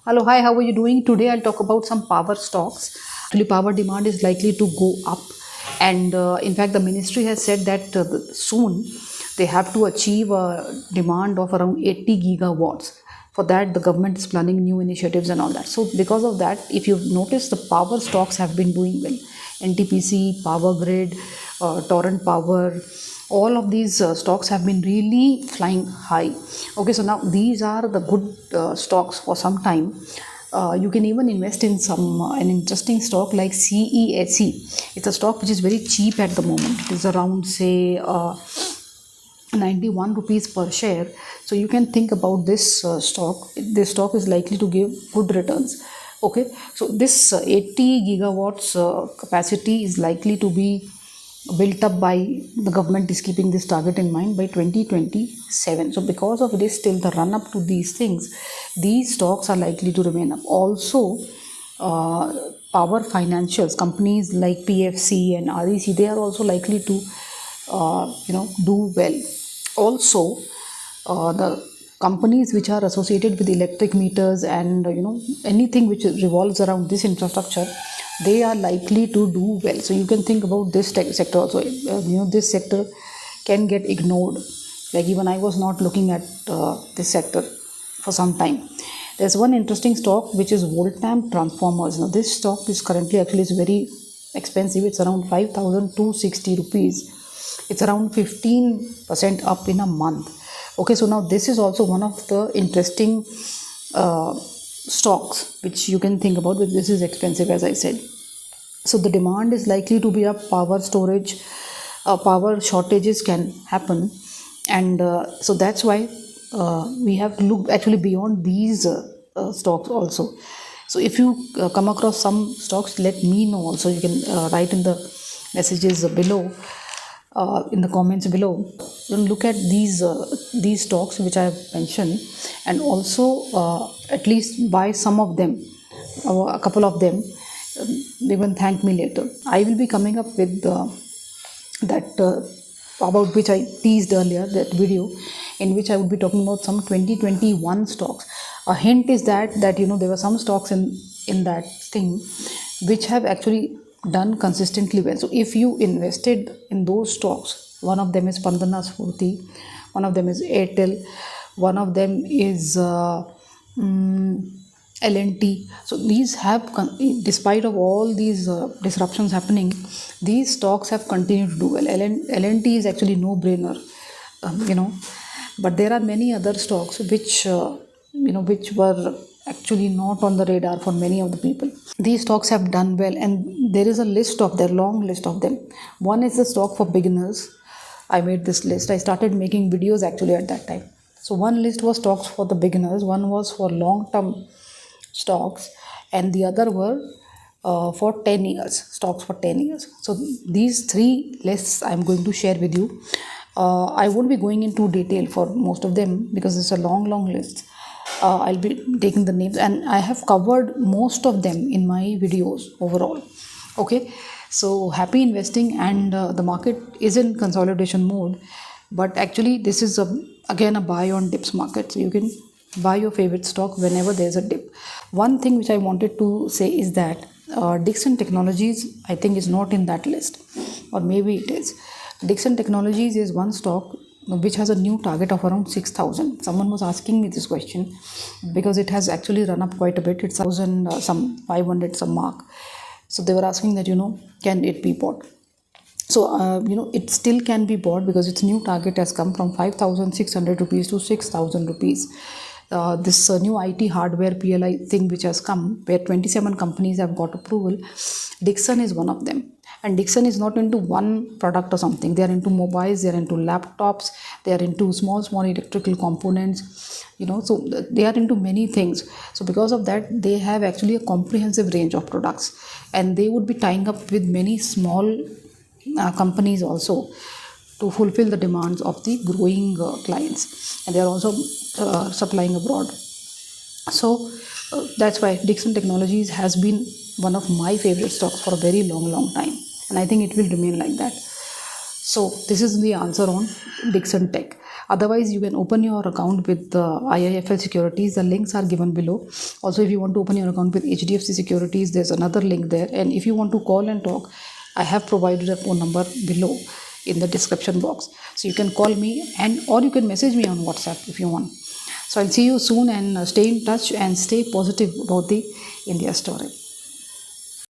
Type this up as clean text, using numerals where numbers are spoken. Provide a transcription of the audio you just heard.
Hello, hi, how are you doing? Today I'll talk about some power stocks. Actually, power demand is likely to go up, and in fact, the ministry has said that soon they have to achieve a demand of around 80 gigawatts. For that, the government is planning new initiatives and all that. So, because of that, if you've noticed, the power stocks have been doing well. NTPC, Power Grid, Torrent Power, all of these stocks have been really flying high. Okay, so now these are the good stocks for some time. You can even invest in some an interesting stock like CESE. It's a stock which is very cheap at the moment. It is around say 91 rupees per share. So you can think about this stock. This stock is likely to give good returns. Okay, so this 80 gigawatts capacity is likely to be built up by the government is keeping this target in mind by 2027. So because of this, till the run up to these things, these stocks are likely to remain up. Also, power financials companies like PFC and REC, they are also likely to do well. Also, the companies which are associated with electric meters and anything which revolves around this infrastructure, they are likely to do well. So you can think about this sector also. This sector can get ignored. Like even I was not looking at this sector for some time. There's one interesting stock which is Voltamp Transformers. Now this stock is currently actually is very expensive. It's around 5,260 rupees. It's around 15% up in a month. Okay, so now this is also one of the interesting stocks which you can think about. But this is expensive, as I said. So the demand is likely to be up. Power storage, power shortages can happen, and so that's why we have to look actually beyond these stocks also. So if you come across some stocks, let me know also. You can write in the messages below, in the comments below. Look at these stocks which I have mentioned, and also at least buy some of them, or a couple of them. Even thank me later. I will be coming up with that about which I teased earlier, that video in which I would be talking about some 2021 stocks. A hint is that there were some stocks in that thing which have actually done consistently well. So if you invested in those stocks, one of them is Pandana Spurti, one of them is Airtel, one of them is L&T. So these have, despite of all these disruptions happening, these stocks have continued to do well. L&T is actually no brainer, but there are many other stocks which were actually not on the radar for many of the people. These stocks have done well, and there is a list of their long list of them. One is the stock for beginners. I made this list. I started making videos actually at that time. So one list was stocks for the beginners, one was for long term stocks, and the other were for 10 years, stocks for 10 years. So these three lists I'm going to share with you. I won't be going into detail for most of them because it's a long list. I'll be taking the names, and I have covered most of them in my videos overall. Okay, so happy investing, and the market is in consolidation mode, but actually this is again a buy on dips market. So you can buy your favorite stock whenever there's a dip. One thing which I wanted to say is that Dixon Technologies, I think, is not in that list, or maybe it is. Dixon Technologies is one stock which has a new target of around 6,000. Someone was asking me this question because it has actually run up quite a bit. It's 1,000 some 500 some mark. So they were asking that can it be bought? So it still can be bought because its new target has come from 5,600 rupees to 6,000 rupees. This new IT hardware PLI thing which has come, where 27 companies have got approval, Dixon is one of them. And Dixon is not into one product or something. They are into mobiles, they are into laptops, they are into small electrical components, so they are into many things. So because of that, they have actually a comprehensive range of products, and they would be tying up with many small companies also to fulfill the demands of the growing clients, and they are also supplying abroad. So that's why Dixon Technologies has been one of my favorite stocks for a very long time, and I think it will remain like that. So this is the answer on Dixon Tech. Otherwise, you can open your account with IIFL Securities. The links are given below. Also, if you want to open your account with HDFC Securities, there's another link there. And if you want to call and talk, I have provided a phone number below in the description box. So you can call me or you can message me on WhatsApp if you want. So I'll see you soon, and stay in touch and stay positive about the India story.